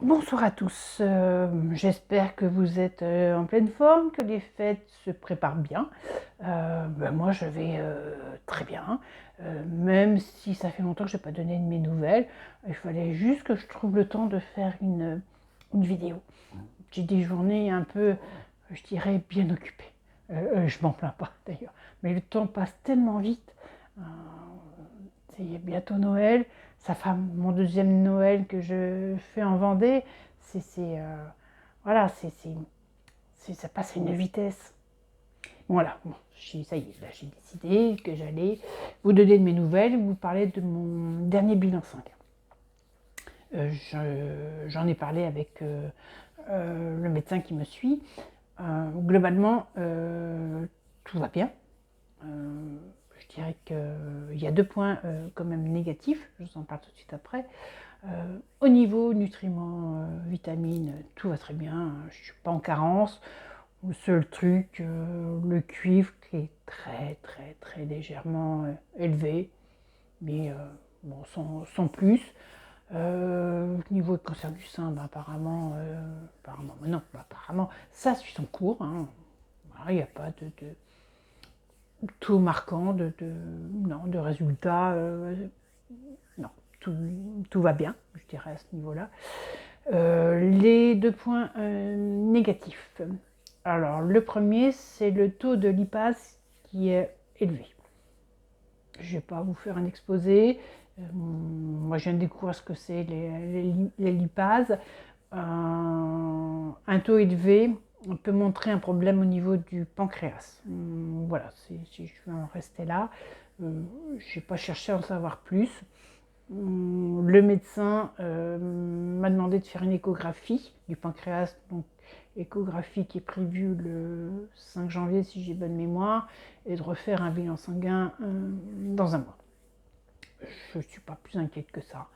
Bonsoir à tous, j'espère que vous êtes en pleine forme, que les fêtes se préparent bien. Moi je vais très bien, même si ça fait longtemps que je n'ai pas donné de mes nouvelles. Il fallait juste que je trouve le temps de faire une vidéo. J'ai des journées un peu, je dirais, bien occupées. Je m'en plains pas d'ailleurs, mais le temps passe tellement vite. Euh, c'est bientôt Noël, ça fera mon deuxième Noël que je fais en Vendée. Voilà, ça passe à une vitesse. Voilà, bon, ça y est, là j'ai décidé que j'allais vous donner de mes nouvelles, vous parler de mon dernier bilan sanguin. J'en ai parlé avec le médecin qui me suit. Globalement, tout va bien. Je dirais qu'il y a 2 points quand même négatifs, je vous en parle tout de suite après. Au niveau nutriments, vitamines, tout va très bien, je ne suis pas en carence. Le seul truc, le cuivre qui est très légèrement élevé, mais bon, sans plus. Au niveau de cancer du sein, apparemment, ça suit son cours, hein. Voilà, il n'y a pas de tout marquant, non, de résultats. Non, tout va bien, je dirais, à ce niveau-là. Les 2 points négatifs. Alors, le premier, c'est le taux de lipase qui est élevé. Je ne vais pas vous faire un exposé. Moi, je viens de découvrir ce que c'est les lipases. Un taux élevé peut montrer un problème au niveau du pancréas. Voilà, si je vais en rester là. Je n'ai pas cherché à en savoir plus. Le médecin m'a demandé de faire une échographie du pancréas, donc échographie qui est prévue le 5 janvier si j'ai bonne mémoire, et de refaire un bilan sanguin dans un mois. Je ne suis pas plus inquiète que ça.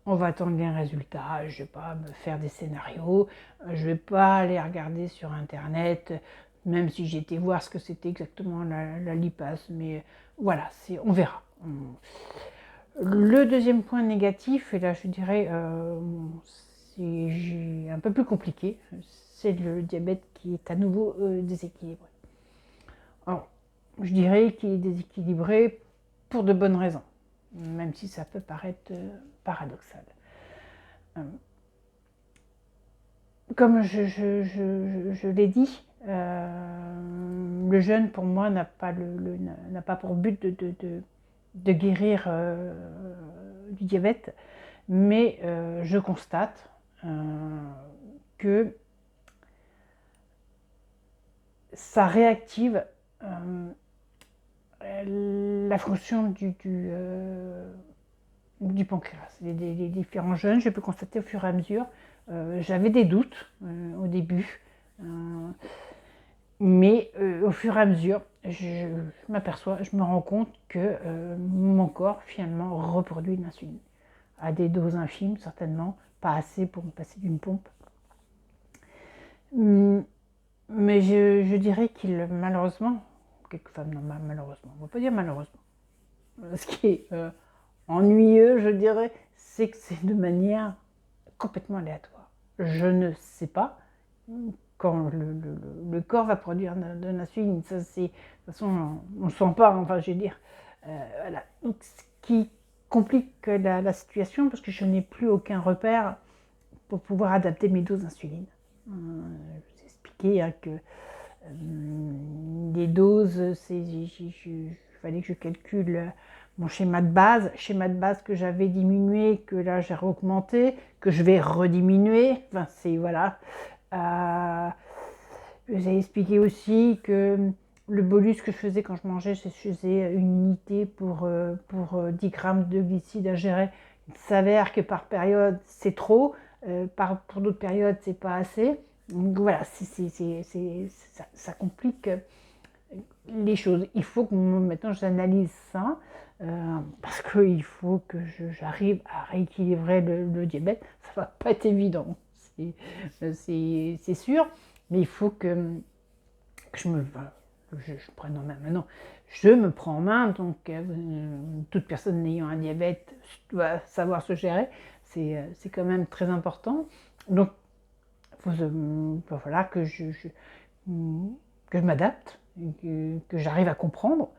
On va attendre les résultats, je ne vais pas me faire des scénarios, je ne vais pas aller regarder sur internet, même si j'ai été voir ce que c'était exactement la lipase, mais voilà, on verra. Le deuxième point négatif, et là je dirais c'est un peu plus compliqué, c'est le diabète qui est à nouveau déséquilibré. Alors, je dirais qu'il est déséquilibré pour de bonnes raisons, même si ça peut paraître paradoxal. Comme je l'ai dit, le jeûne pour moi n'a pas pour but de guérir du diabète, mais je constate que ça réactive la fonction du pancréas. Les différents jeûnes, j'ai pu constater au fur et à mesure. J'avais des doutes au début, mais au fur et à mesure, je me rends compte que mon corps finalement reproduit de l'insuline. À des doses infimes, certainement, pas assez pour me passer d'une pompe. Mais je dirais qu'il, malheureusement, malheureusement, on ne va pas dire malheureusement, ce qui est ennuyeux, je dirais, c'est que c'est de manière complètement aléatoire. Je ne sais pas quand le corps va produire de l'insuline. Ça, de toute façon, on ne le sent pas, enfin, je veux dire. Voilà. Donc, ce qui complique la situation, parce que je n'ai plus aucun repère pour pouvoir adapter mes doses d'insuline. Je vous ai expliqué hein, que les doses, il fallait que je calcule mon schéma de base que j'avais diminué, que là j'ai augmenté, que je vais rediminuer. Enfin, c'est voilà. Je vous ai expliqué aussi que le bolus que je faisais quand je mangeais, je faisais une unité pour 10 grammes de glucides à gérer. Il s'avère que par période, c'est trop. Pour d'autres périodes, c'est pas assez. Donc voilà, ça complique les choses. Il faut que maintenant j'analyse ça parce qu'il faut que j'arrive à rééquilibrer le diabète. Ça va pas être évident, c'est sûr, mais il faut que je me prenne en main maintenant. Je me prends en main, donc toute personne n'ayant un diabète doit savoir se gérer. c'est quand même très important. Donc, voilà, que je m'adapte, que j'arrive à comprendre.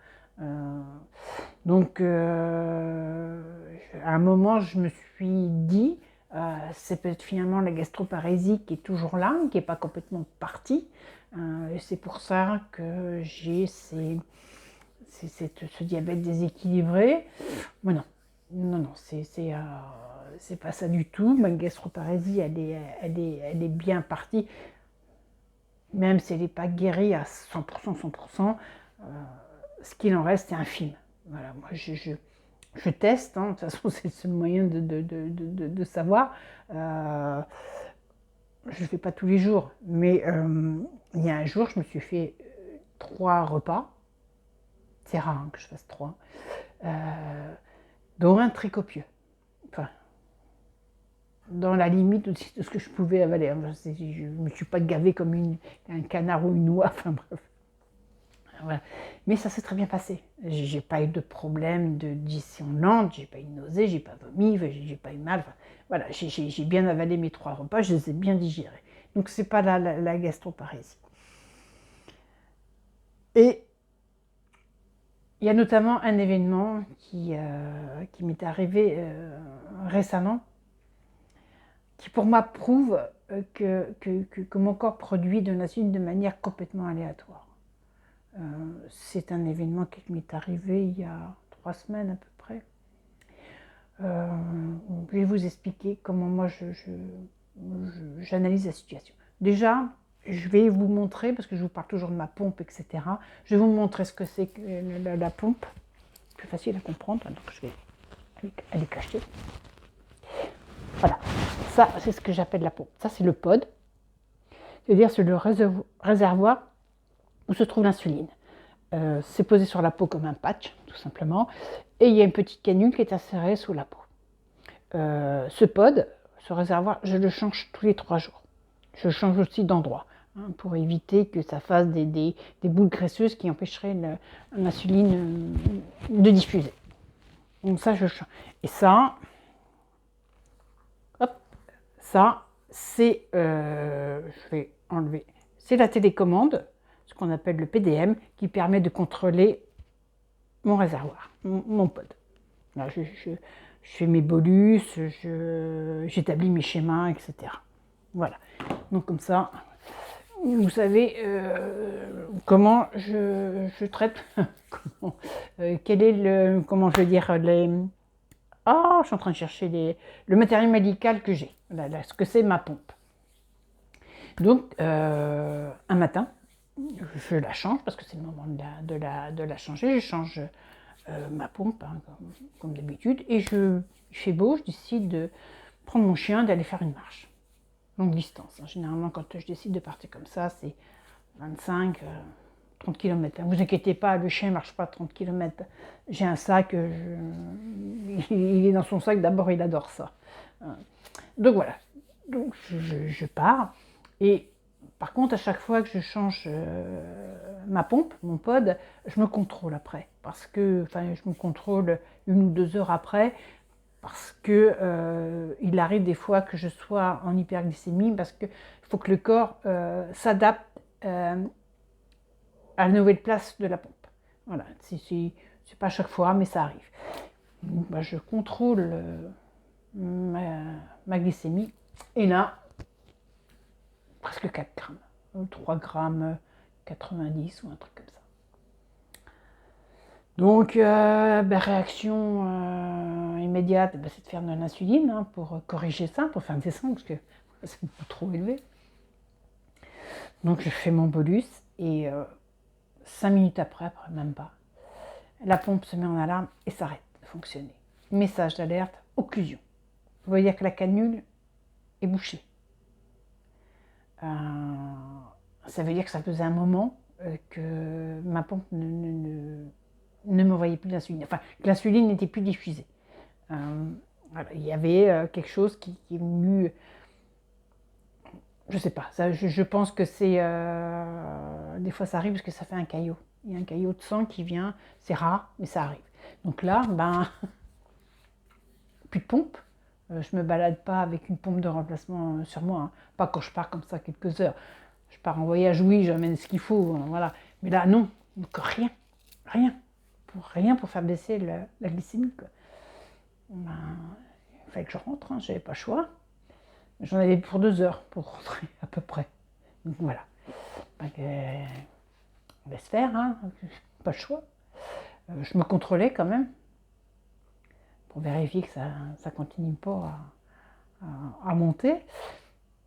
Donc, à un moment, je me suis dit, c'est peut-être finalement la gastroparésie qui est toujours là, qui n'est pas complètement partie. Et c'est pour ça que j'ai ce diabète déséquilibré. Mais non, non, c'est pas ça du tout. Ma gastroparésie, elle est bien partie, même si elle n'est pas guérie à 100%, 100%. Ce qu'il en reste, c'est infime. Voilà, moi, je teste, hein, de toute façon, c'est le seul moyen de savoir. Je ne le fais pas tous les jours, mais il y a un jour, je me suis fait 3 repas. C'est rare hein, que je fasse 3. Dont un très copieux. Enfin, dans la limite aussi de ce que je pouvais avaler. Je ne me suis pas gavée comme un canard ou une oie, enfin bref. Voilà. Mais ça s'est très bien passé. J'ai pas eu de problème de digestion lente, j'ai pas eu de nausée, j'ai pas vomi, j'ai pas eu mal. Enfin, voilà, j'ai bien avalé mes 3 repas, je les ai bien digérés. Donc c'est pas la gastroparésie. Et il y a notamment un événement qui m'est arrivé récemment, qui pour moi prouve que mon corps produit de l'insuline de manière complètement aléatoire. C'est un événement qui m'est arrivé il y a 3 semaines à peu près. Je vais vous expliquer comment moi j'analyse la situation. Déjà, je vais vous montrer, parce que je vous parle toujours de ma pompe, etc. Je vais vous montrer ce que c'est que la pompe. Plus facile à comprendre, donc je vais aller cacher. Voilà, ça c'est ce que j'appelle la pompe. Ça c'est le pod, c'est-à-dire c'est le réservoir où se trouve l'insuline. C'est posé sur la peau comme un patch, tout simplement, et il y a une petite canule qui est insérée sous la peau. Ce pod, ce réservoir, je le change tous les 3 jours. Je change aussi d'endroit, hein, pour éviter que ça fasse des boules graisseuses qui empêcheraient l'insuline de diffuser. Donc ça, je change. Et ça, hop, ça, c'est, je vais enlever, c'est la télécommande, ce qu'on appelle le PDM, qui permet de contrôler mon réservoir, mon pod. Là, je fais mes bolus, j'établis mes schémas, etc. Voilà. Donc comme ça, vous savez comment je traite, quel est le, comment je veux dire, je suis en train de chercher le matériel médical que j'ai, ce que c'est ma pompe. Donc, un matin, je la change, parce que c'est le moment de la changer, je change ma pompe, hein, comme d'habitude, et il fait beau, je décide de prendre mon chien, d'aller faire une marche. Longue distance. Hein. Généralement, quand je décide de partir comme ça, c'est 25, 30 km. Ne vous inquiétez pas, le chien ne marche pas 30 km. J'ai un sac, il est dans son sac, d'abord il adore ça. Donc voilà, donc je pars. Et par contre, à chaque fois que je change ma pompe, mon pod, je me contrôle après. Parce que, je me contrôle 1 ou 2 heures après. Parce que il arrive des fois que je sois en hyperglycémie, parce qu'il faut que le corps s'adapte à la nouvelle place de la pompe. Voilà, c'est pas à chaque fois, mais ça arrive. Donc, je contrôle ma glycémie, et là, presque 4 grammes, 3 grammes 90 ou un truc comme ça. Donc, réaction immédiate, c'est de faire de l'insuline, hein, pour corriger ça, pour faire descendre, parce que c'est beaucoup trop élevé. Donc, je fais mon bolus, et 5 minutes après, même pas, la pompe se met en alarme et s'arrête de fonctionner. Message d'alerte, occlusion. Vous voyez que la canule est bouchée. Ça veut dire que ça faisait un moment que ma pompe ne m'envoyait plus d'insuline, enfin, que l'insuline n'était plus diffusée. Voilà, il y avait quelque chose qui est venu, je sais pas, ça, je pense que c'est, des fois ça arrive parce que ça fait un caillot. Il y a un caillot de sang qui vient, c'est rare, mais ça arrive. Donc là, plus de pompe, Je ne me balade pas avec une pompe de remplacement sur moi, hein. Pas quand je pars comme ça quelques heures. Je pars en voyage, oui, j'amène ce qu'il faut, voilà. Mais là, non, donc rien, rien. Rien pour faire baisser la glycémie, quoi. Ben, il fallait que je rentre, hein, j'avais pas le choix. J'en avais pour 2 heures pour rentrer, à peu près. Donc voilà. Donc, on laisse faire, hein, pas le choix. Je me contrôlais quand même pour vérifier que ça ne continue pas à monter.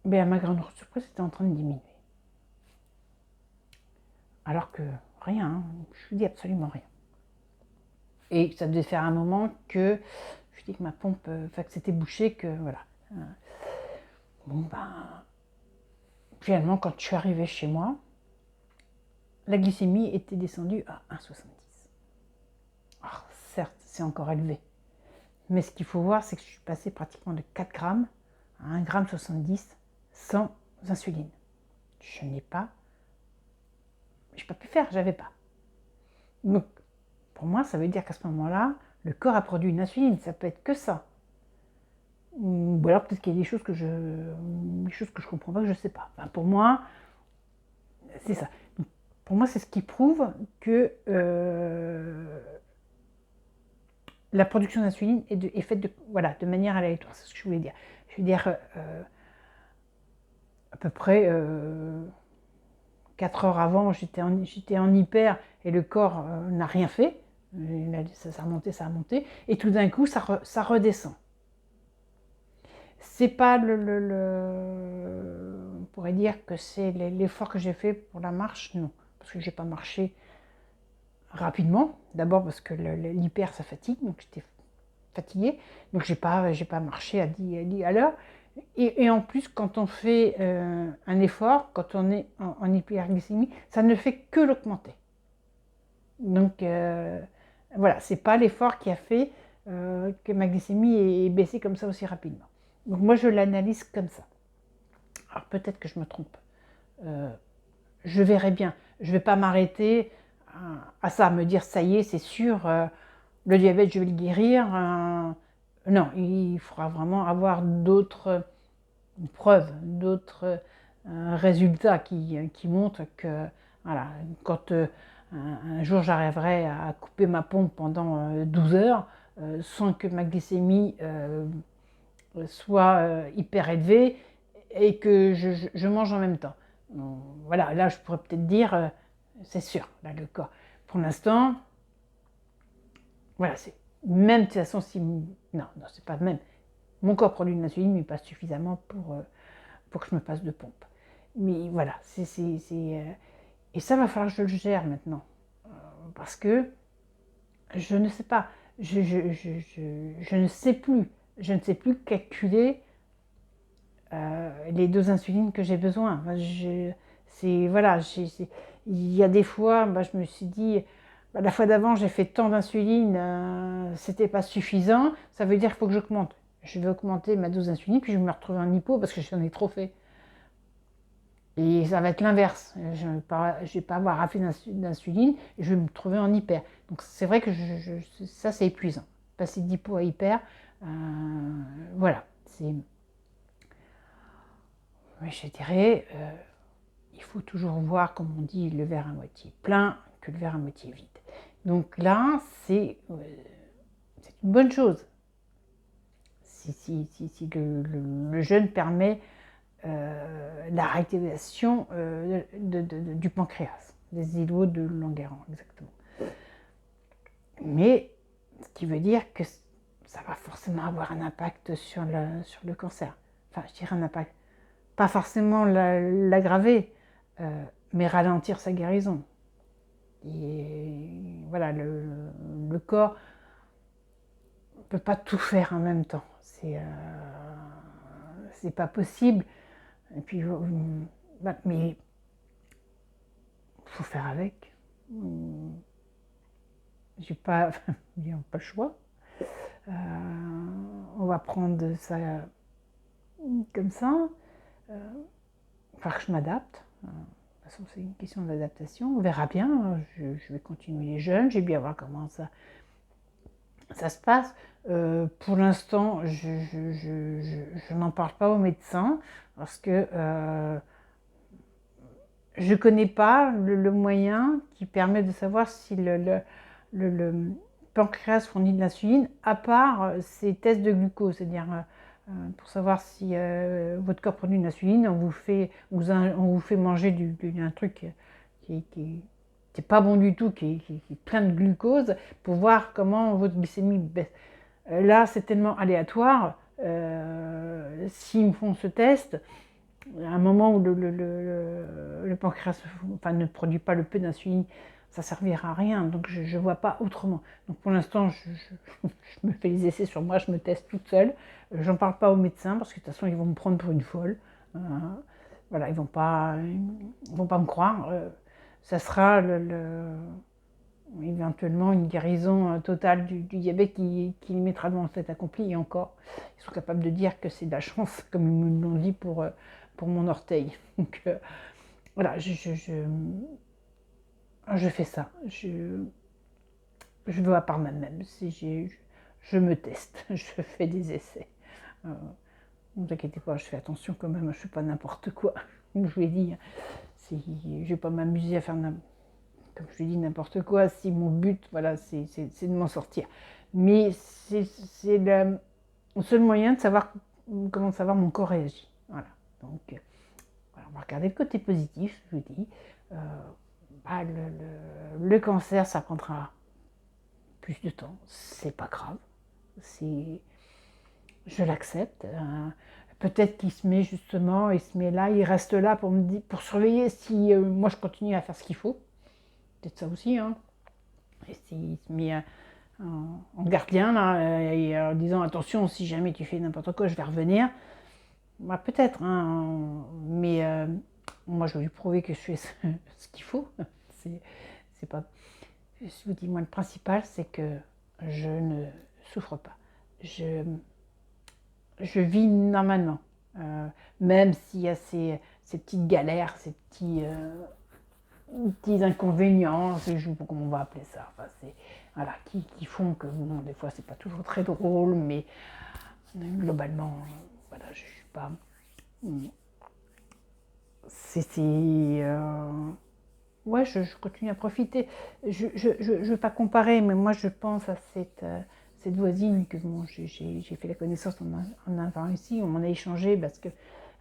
Mais à ma grande surprise, c'était en train de diminuer. Alors que rien, hein, je dis absolument rien. Et ça devait faire un moment que je dis que ma pompe, que c'était bouché, que voilà. Bon ben, finalement, quand je suis arrivée chez moi, la glycémie était descendue à 1,70. Alors, certes, c'est encore élevé. Mais ce qu'il faut voir, c'est que je suis passée pratiquement de 4 grammes à 1,70 g sans insuline. Je n'ai pas pu faire, j'avais pas. Donc, pour moi, ça veut dire qu'à ce moment-là, le corps a produit une insuline. Ça peut être que ça. Ou alors peut-être qu'il y a des choses que je comprends pas, que je sais pas. Enfin, pour moi, c'est ça. Donc, pour moi, c'est ce qui prouve que la production d'insuline est faite de manière aléatoire. C'est ce que je voulais dire. Je veux dire, à peu près 4 heures avant, j'étais en hyper et le corps n'a rien fait. Ça a remonté. Et tout d'un coup, ça redescend. C'est pas on pourrait dire que c'est l'effort que j'ai fait pour la marche, non. Parce que j'ai pas marché rapidement. D'abord parce que l'hyper, ça fatigue, donc j'étais fatiguée. Donc j'ai pas marché à 10 à l'heure. Et en plus, quand on fait un effort, quand on est en hyperglycémie, ça ne fait que l'augmenter. Donc voilà, c'est pas l'effort qui a fait que ma glycémie est baissée comme ça aussi rapidement. Donc moi, je l'analyse comme ça. Alors peut-être que je me trompe. Je verrai bien. Je ne vais pas m'arrêter à ça, à me dire ça y est, c'est sûr, le diabète, je vais le guérir. Non, il faudra vraiment avoir d'autres preuves, d'autres résultats qui montrent que voilà, quand un jour j'arriverai à couper ma pompe pendant 12 heures sans que ma glycémie soit hyper élevée et que je mange en même temps. Voilà, là je pourrais peut-être dire, c'est sûr, là le corps. Pour l'instant, voilà, c'est même de toute façon, si. Non, c'est pas même. Mon corps produit de l'insuline, mais pas suffisamment pour que je me passe de pompe. Mais voilà, et ça va falloir que je le gère maintenant. Parce que je ne sais pas, je ne sais plus. Je ne sais plus calculer les doses d'insuline que j'ai besoin. Voilà, il y a des fois, je me suis dit, la fois d'avant, j'ai fait tant d'insuline, c'était pas suffisant, ça veut dire qu'il faut que j'augmente. Je vais augmenter ma dose d'insuline, puis je vais me retrouver en hypo parce que j'en ai trop fait. Et ça va être l'inverse. Je ne vais pas avoir assez d'insuline et je vais me trouver en hyper. Donc c'est vrai que ça, c'est épuisant. Passer d'hypo à hyper, voilà. Mais je dirais, il faut toujours voir, comme on dit, le verre à moitié plein que le verre à moitié vide. Donc là, c'est une bonne chose. Si le jeûne permet la réactivation du pancréas, des îlots de Langerhans, exactement. Mais ce qui veut dire que ça va forcément avoir un impact sur le cancer. Enfin, je dirais un impact. Pas forcément l'aggraver, mais ralentir sa guérison. Et voilà, le corps ne peut pas tout faire en même temps. C'est pas possible. Et puis, mais il faut faire avec. J'ai pas, pas le choix. On va prendre ça comme ça. Il va falloir que je m'adapte. De toute façon, c'est une question d'adaptation. On verra bien. Je vais continuer les jeûnes. J'ai bien voir comment ça se passe. Pour l'instant, je n'en parle pas au médecin parce que je ne connais pas le moyen qui permet de savoir si le pancréas fournit de l'insuline, à part ces tests de glucose, c'est-à-dire pour savoir si votre corps produit de l'insuline, on vous fait manger un truc qui n'est pas bon du tout, qui est plein de glucose, pour voir comment votre glycémie baisse. Là, c'est tellement aléatoire. S'ils me font ce test, à un moment où le pancréas ne produit pas le peu d'insuline, ça ne servira à rien. Donc je ne vois pas autrement. Donc pour l'instant, je me fais les essais sur moi, je me teste toute seule. J'en parle pas aux médecins parce que de toute façon, ils vont me prendre pour une folle. Voilà, ils vont pas me croire. Ça sera éventuellement une guérison totale du diabète qui les mettra devant le fait accompli. Et encore, ils sont capables de dire que c'est de la chance, comme ils me l'ont dit pour mon orteil. Donc voilà, je fais ça. Je veux à part moi-même. Je me teste, je fais des essais. Ne vous inquiétez pas, je fais attention quand même, je ne fais pas n'importe quoi. Comme je vous l'ai dit, je ne vais pas m'amuser à faire comme je lui dis n'importe quoi, si mon but, voilà, c'est de m'en sortir. Mais c'est le seul moyen de savoir comment savoir mon corps réagit. Voilà. Donc, voilà, on va regarder le côté positif, je vous dis. Euh, bah, le cancer, ça prendra plus de temps. C'est pas grave. Je l'accepte. Peut-être qu'il se met justement, il se met là, il reste là pour surveiller si moi je continue à faire ce qu'il faut. Peut-être ça aussi, hein. Et s'il se met en gardien, là, et en disant attention, si jamais tu fais n'importe quoi, je vais revenir. Bah, peut-être, hein, mais moi je vais lui prouver que je fais ce qu'il faut. C'est pas. Je vous dis, moi, le principal, c'est que je ne souffre pas. Je vis normalement. Même s'il y a ces petites galères, ces petits inconvénients, comment on va appeler ça, enfin, voilà, qui font que bon, des fois c'est pas toujours très drôle, mais globalement, voilà, je suis pas. Ouais, je continue à profiter. Je ne veux pas comparer, mais moi je pense à cette voisine que bon, j'ai fait la connaissance en avant ici, on m'en a échangé parce que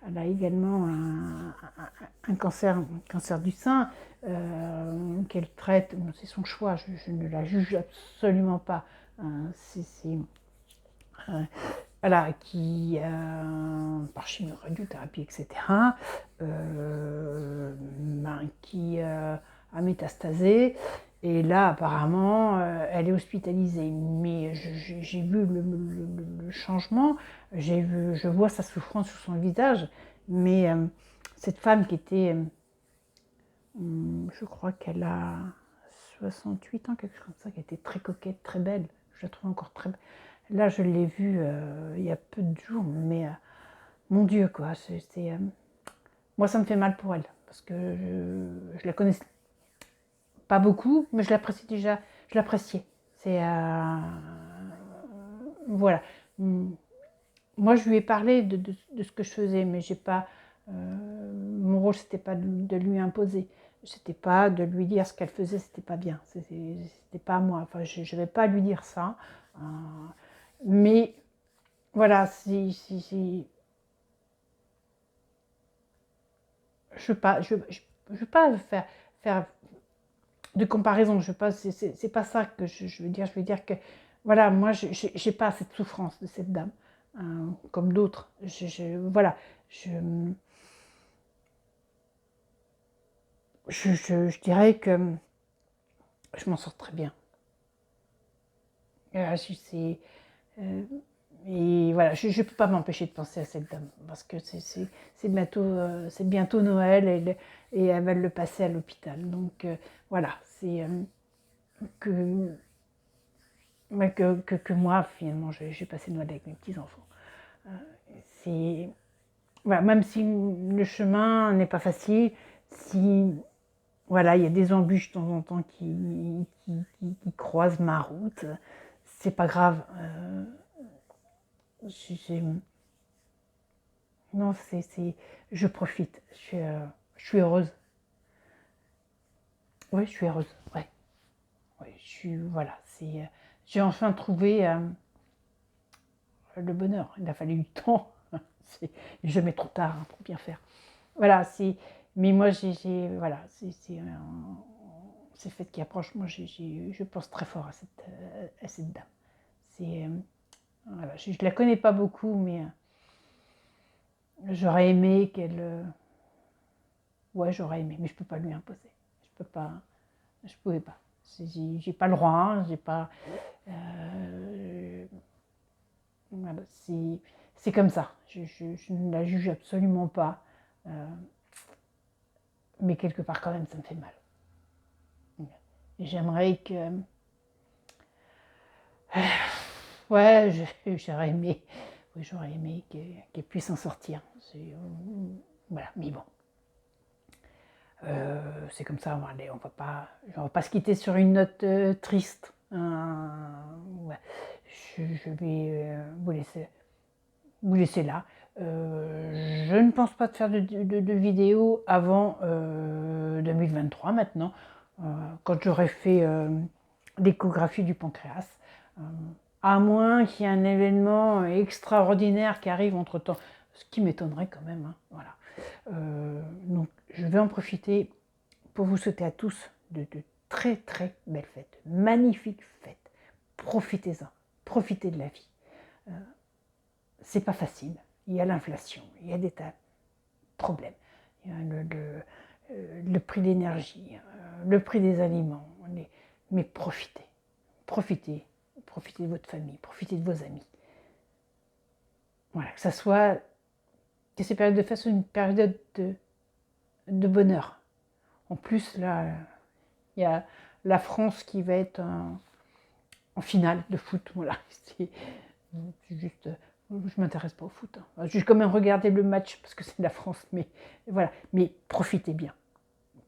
elle a également un cancer du sein qu'elle traite. Bon, c'est son choix, je ne la juge absolument pas. Euh, voilà, qui, par chimioradiothérapie, etc., qui a métastasé. Et là, apparemment, elle est hospitalisée. Mais j'ai vu le changement, je vois sa souffrance sur son visage. Mais cette femme qui était, je crois qu'elle a 68 ans, quelque chose comme ça, qui était très coquette, très belle. Je la trouve encore très belle. Là, je l'ai vue il y a peu de jours, mais mon Dieu, quoi. Moi, ça me fait mal pour elle, parce que je la connais pas beaucoup, mais je l'apprécie déjà. Je l'appréciais. Voilà. Moi, je lui ai parlé de ce que je faisais, mais j'ai pas. Mon rôle, c'était pas de lui imposer. C'était pas de lui dire ce qu'elle faisait, c'était pas bien. C'était pas à moi. Enfin, je vais pas lui dire ça. Mais voilà, je veux pas faire de comparaison. C'est pas ça que je veux dire. Je veux dire que voilà, moi, j'ai pas cette souffrance de cette dame, comme d'autres. Voilà, je dirais que je m'en sors très bien. Et voilà, je ne peux pas m'empêcher de penser à cette dame, parce que c'est bientôt Noël et elle va le passer à l'hôpital. Donc voilà, c'est que, que moi, finalement, j'ai passé Noël avec mes petits-enfants. C'est, voilà, même si le chemin n'est pas facile, si voilà, il y a des embûches de temps en temps qui croisent ma route, c'est pas grave. Non, je profite. Je suis heureuse. Oui, je suis heureuse. Ouais. Ouais, voilà. J'ai enfin trouvé le bonheur. Il a fallu du temps. C'est jamais trop tard hein, pour bien faire. Voilà. Mais moi, voilà. Ces fêtes qui approchent. Moi, je pense très fort à cette dame. Voilà. Je la connais pas beaucoup, mais j'aurais aimé qu'elle. Ouais, j'aurais aimé, mais je peux pas lui imposer. Je peux pas. Je pouvais pas. J'ai pas le droit. Hein, j'ai pas. Voilà, c'est comme ça. Je ne la juge absolument pas. Mais quelque part, quand même, ça me fait mal. J'aimerais que. Ouais, j'aurais aimé. Oui, j'aurais aimé qu'elle puisse en sortir. Voilà, mais bon. C'est comme ça, on va pas se quitter sur une note triste. Ouais. Je vais vous laisser là. Je ne pense pas de faire de vidéo avant 2023 maintenant, quand j'aurai fait l'échographie du pancréas. Euh, à moins qu'il y ait un événement extraordinaire qui arrive entre-temps, ce qui m'étonnerait quand même. Hein, voilà. Donc je vais en profiter pour vous souhaiter à tous de très très belles fêtes, magnifiques fêtes. Profitez-en, profitez de la vie. C'est pas facile. Il y a l'inflation, il y a des tas de problèmes. Il y a le prix de l'énergie, le prix des aliments. Mais profitez, profitez, profitez de votre famille, profitez de vos amis. Voilà, que ces périodes de fête soient une période de bonheur. En plus, là, il y a la France qui va être en finale de foot. Voilà, c'est juste. Je m'intéresse pas au foot. Hein. J'ai quand même regardé le match parce que c'est la France, mais voilà. Mais profitez bien.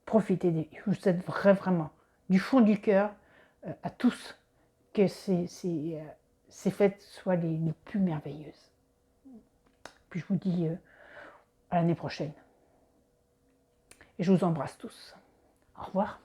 Profitez. Je vous souhaite vraiment, du fond du cœur, à tous, que ces fêtes soient les plus merveilleuses. Puis je vous dis à l'année prochaine. Et je vous embrasse tous. Au revoir.